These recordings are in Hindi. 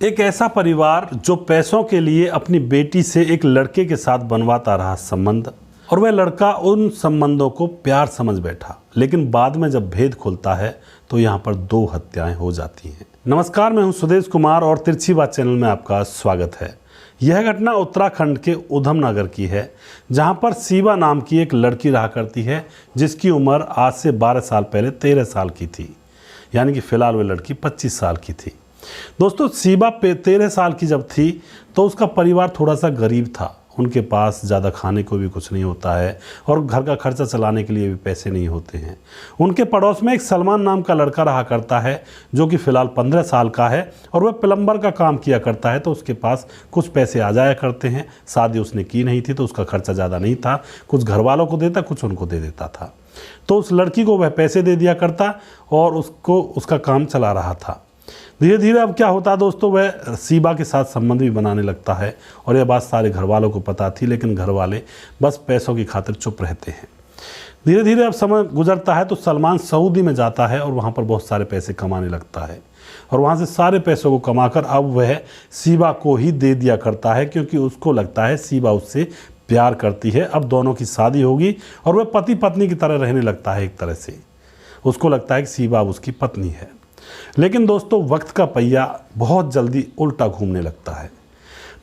एक ऐसा परिवार जो पैसों के लिए अपनी बेटी से एक लड़के के साथ बनवाता रहा संबंध, और वह लड़का उन संबंधों को प्यार समझ बैठा, लेकिन बाद में जब भेद खुलता है तो यहाँ पर 2 हत्याएं हो जाती हैं। नमस्कार, मैं हूँ सुदेश कुमार और तिरछी बात चैनल में आपका स्वागत है। यह घटना उत्तराखंड के उधमनगर की है, जहाँ पर सीबा नाम की एक लड़की रहा करती है, जिसकी उम्र आज से 12 साल पहले 13 साल की थी, यानी कि फ़िलहाल वह लड़की 25 साल की थी। दोस्तों, सीबा 13 साल की जब थी तो उसका परिवार थोड़ा सा गरीब था। उनके पास ज़्यादा खाने को भी कुछ नहीं होता है और घर का खर्चा चलाने के लिए भी पैसे नहीं होते हैं। उनके पड़ोस में एक सलमान नाम का लड़का रहा करता है, जो कि फ़िलहाल 15 साल का है और वह प्लम्बर का काम किया करता है, तो उसके पास कुछ पैसे आ जाया करते हैं। शादी उसने की नहीं थी तो उसका खर्चा ज़्यादा नहीं था, कुछ घर वालों को देता, कुछ उनको दे देता था। तो उस लड़की को वह पैसे दे दिया करता और उसका काम चला रहा था। धीरे धीरे अब क्या होता है दोस्तों, वह सीबा के साथ संबंध भी बनाने लगता है और यह बात सारे घर वालों को पता थी, लेकिन घर वाले बस पैसों की खातिर चुप रहते हैं। धीरे धीरे अब समय गुजरता है तो सलमान सऊदी में जाता है और वहाँ पर बहुत सारे पैसे कमाने लगता है और वहाँ से सारे पैसों को कमाकर अब वह सीबा को ही दे दिया करता है, क्योंकि उसको लगता है सीबा उससे प्यार करती है। अब दोनों की शादी होगी और वह पति पत्नी की तरह रहने लगता है। एक तरह से उसको लगता है कि सीबा उसकी पत्नी है। लेकिन दोस्तों, वक्त का पहिया बहुत जल्दी उल्टा घूमने लगता है।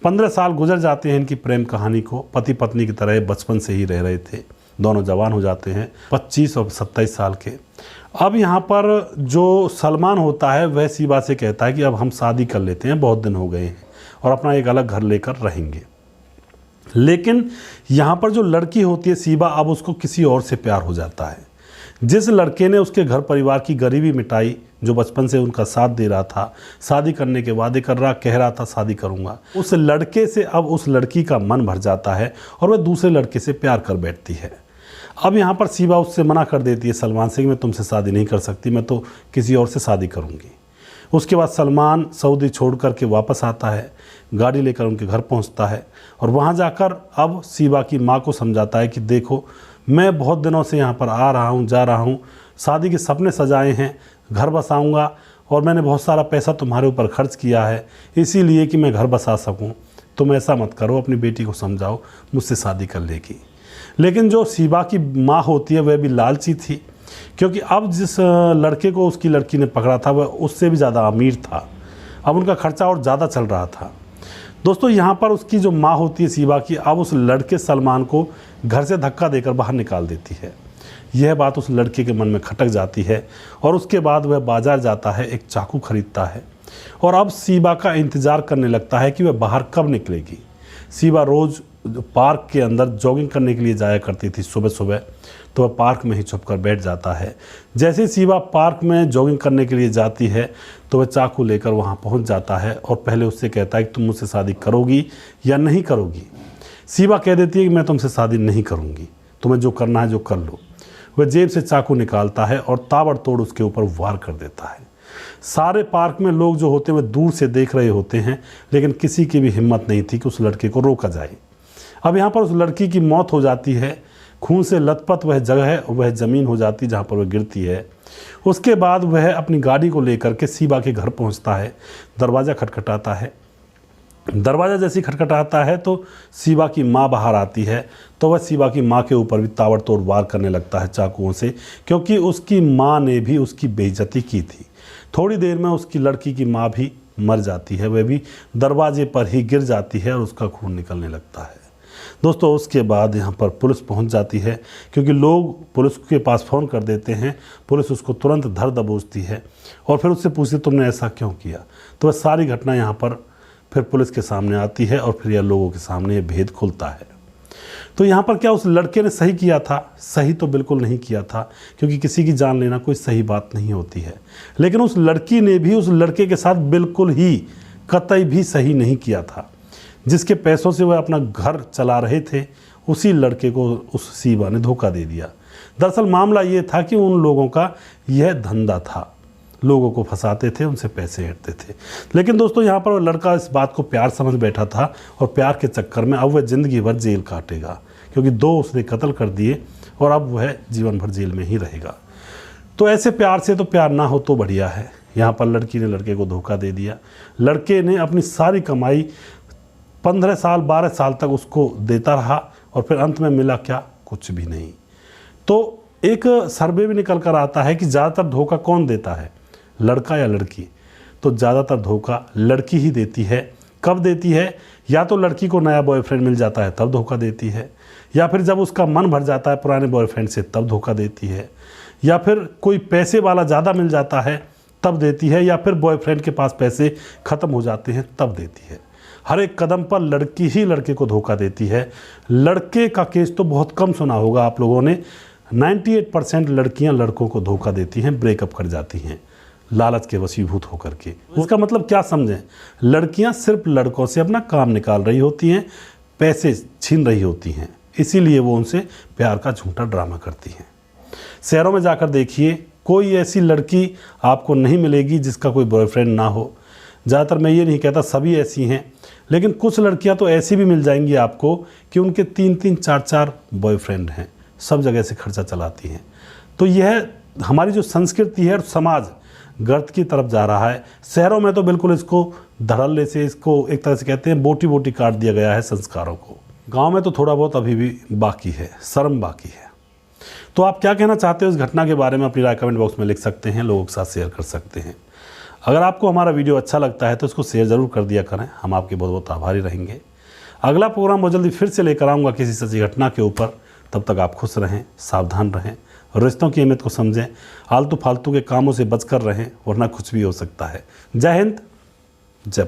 15 साल गुजर जाते हैं इनकी प्रेम कहानी को। पति पत्नी की तरह बचपन से ही रह रहे थे। दोनों जवान हो जाते हैं, 25 और 27 साल के। अब यहाँ पर जो सलमान होता है वह सीबा से कहता है कि अब हम शादी कर लेते हैं, बहुत दिन हो गए हैं, और अपना एक अलग घर लेकर रहेंगे। लेकिन यहाँ पर जो लड़की होती है सीबा, अब उसको किसी और से प्यार हो जाता है। जिस लड़के ने उसके घर परिवार की गरीबी मिटाई, जो बचपन से उनका साथ दे रहा था, शादी करने के वादे कर रहा, कह रहा था शादी करूंगा, उस लड़के से अब उस लड़की का मन भर जाता है और वह दूसरे लड़के से प्यार कर बैठती है। अब यहाँ पर सीबा उससे मना कर देती है सलमान से कि मैं तुमसे शादी नहीं कर सकती, मैं तो किसी और से शादी करूँगी। उसके बाद सलमान सऊदी छोड़ कर के वापस आता है, गाड़ी लेकर उनके घर पहुँचता है और वहाँ जाकर अब सीबा की माँ को समझाता है कि देखो, मैं बहुत दिनों से यहाँ पर आ रहा हूँ, जा रहा हूँ, शादी के सपने सजाए हैं, घर बसाऊंगा, और मैंने बहुत सारा पैसा तुम्हारे ऊपर खर्च किया है इसीलिए कि मैं घर बसा सकूं। तुम ऐसा मत करो, अपनी बेटी को समझाओ, मुझसे शादी कर लेगी। लेकिन जो सीबा की माँ होती है वह भी लालची थी, क्योंकि अब जिस लड़के को उसकी लड़की ने पकड़ा था वह उससे भी ज़्यादा अमीर था। अब उनका खर्चा और ज़्यादा चल रहा था। दोस्तों, यहाँ पर उसकी जो माँ होती है सीबा की, अब उस लड़के सलमान को घर से धक्का देकर बाहर निकाल देती है। यह बात उस लड़के के मन में खटक जाती है और उसके बाद वह बाजार जाता है, एक चाकू खरीदता है और अब सीबा का इंतज़ार करने लगता है कि वह बाहर कब निकलेगी। सीबा रोज़ पार्क के अंदर जॉगिंग करने के लिए जाया करती थी सुबह सुबह, तो वह पार्क में ही छुप कर बैठ जाता है। जैसे ही सीबा पार्क में जॉगिंग करने के लिए जाती है तो वह चाकू लेकर वहाँ पहुँच जाता है और पहले उससे कहता है कि तुम मुझसे शादी करोगी या नहीं करोगी। सीबा कह देती है कि मैं तुमसे शादी नहीं करूँगी, तुम्हें जो करना है जो कर लो। वह जेब से चाकू निकालता है और ताबड़तोड़ उसके ऊपर वार कर देता है। सारे पार्क में लोग जो होते हैं वह दूर से देख रहे होते हैं, लेकिन किसी की भी हिम्मत नहीं थी कि उस लड़के को रोका जाए। अब यहाँ पर उस लड़की की मौत हो जाती है। खून से लथपथ वह जगह है, वह ज़मीन हो जाती है जहाँ पर वह गिरती है। उसके बाद वह अपनी गाड़ी को लेकर के सीबा के घर पहुँचता है। दरवाज़ा खटखटाता है। दरवाज़ा जैसे खटखटाता है तो सीबा की माँ बाहर आती है, तो वह सीबा की माँ के ऊपर भी ताबड़तोड़ वार करने लगता है चाकुओं से, क्योंकि उसकी माँ ने भी उसकी बेइज्जती की थी। थोड़ी देर में उसकी लड़की की माँ भी मर जाती है, वह भी दरवाजे पर ही गिर जाती है और उसका खून निकलने लगता है। दोस्तों, उसके बाद यहाँ पर पुलिस पहुँच जाती है, क्योंकि लोग पुलिस के पास फ़ोन कर देते हैं। पुलिस उसको तुरंत धर दबोचती है और फिर उससे पूछती तुमने ऐसा क्यों किया। तो वह सारी घटना यहाँ पर फिर पुलिस के सामने आती है और फिर यह लोगों के सामने ये भेद खुलता है। तो यहाँ पर क्या उस लड़के ने सही किया था? सही तो बिल्कुल नहीं किया था, क्योंकि किसी की जान लेना कोई सही बात नहीं होती है। लेकिन उस लड़की ने भी उस लड़के के साथ बिल्कुल ही कतई भी सही नहीं किया था। जिसके पैसों से वह अपना घर चला रहे थे, उसी लड़के को उस सीबा ने धोखा दे दिया। दरअसल मामला ये था कि उन लोगों का यह धंधा था, लोगों को फंसाते थे, उनसे पैसे हटते थे। लेकिन दोस्तों, यहाँ पर वो लड़का इस बात को प्यार समझ बैठा था और प्यार के चक्कर में अब वह ज़िंदगी भर जेल काटेगा, क्योंकि 2 उसने कत्ल कर दिए और अब वह जीवन भर जेल में ही रहेगा। तो ऐसे प्यार से तो प्यार ना हो तो बढ़िया है। यहाँ पर लड़की ने लड़के को धोखा दे दिया। लड़के ने अपनी सारी कमाई 15 साल 12 साल तक उसको देता रहा और फिर अंत में मिला क्या? कुछ भी नहीं। तो एक सर्वे भी निकल कर आता है कि ज़्यादातर धोखा कौन देता है, लड़का या लड़की? तो ज़्यादातर धोखा लड़की ही देती है। कब देती है? या तो लड़की को नया बॉयफ्रेंड मिल जाता है तब धोखा देती है, या फिर जब उसका मन भर जाता है पुराने बॉयफ्रेंड से तब धोखा देती है, या फिर कोई पैसे वाला ज़्यादा मिल जाता है तब देती है, या फिर बॉयफ्रेंड के पास पैसे ख़त्म हो जाते हैं तब देती है। हर एक कदम पर लड़की ही लड़के को धोखा देती है। लड़के का केस तो बहुत कम सुना होगा आप लोगों ने। 98% लड़कियां लड़कों को धोखा देती हैं, ब्रेकअप कर जाती हैं लालच के वशीभूत होकर के। इसका मतलब क्या समझें? लड़कियां सिर्फ लड़कों से अपना काम निकाल रही होती हैं, पैसे छीन रही होती हैं, इसीलिए वो उनसे प्यार का झूठा ड्रामा करती हैं। शहरों में जाकर देखिए, कोई ऐसी लड़की आपको नहीं मिलेगी जिसका कोई बॉयफ्रेंड ना हो। ज़्यादातर मैं ये नहीं कहता सभी ऐसी हैं, लेकिन कुछ लड़कियां तो ऐसी भी मिल जाएंगी आपको कि उनके 3-3 4-4 बॉयफ्रेंड हैं, सब जगह से खर्चा चलाती हैं। तो यह हमारी जो संस्कृति है और समाज गर्त की तरफ जा रहा है। शहरों में तो बिल्कुल इसको धड़ल्ले से, इसको एक तरह से कहते हैं बोटी बोटी काट दिया गया है संस्कारों को। गांव में तो थोड़ा बहुत अभी भी बाकी है, शर्म बाकी है। तो आप क्या कहना चाहते हो इस घटना के बारे में? अपनी राय कमेंट बॉक्स में लिख सकते हैं, लोगों के साथ शेयर कर सकते हैं। अगर आपको हमारा वीडियो अच्छा लगता है तो इसको शेयर ज़रूर कर दिया करें, हम आपके बहुत बहुत आभारी रहेंगे। अगला प्रोग्राम बहुत जल्दी फिर से लेकर आऊँगा किसी सच्ची घटना के ऊपर। तब तक आप खुश रहें, सावधान रहें, रिश्तों की अहमियत को समझें, आलतू फालतू के कामों से बचकर रहें, वरना कुछ भी हो सकता है। जय हिंद, जय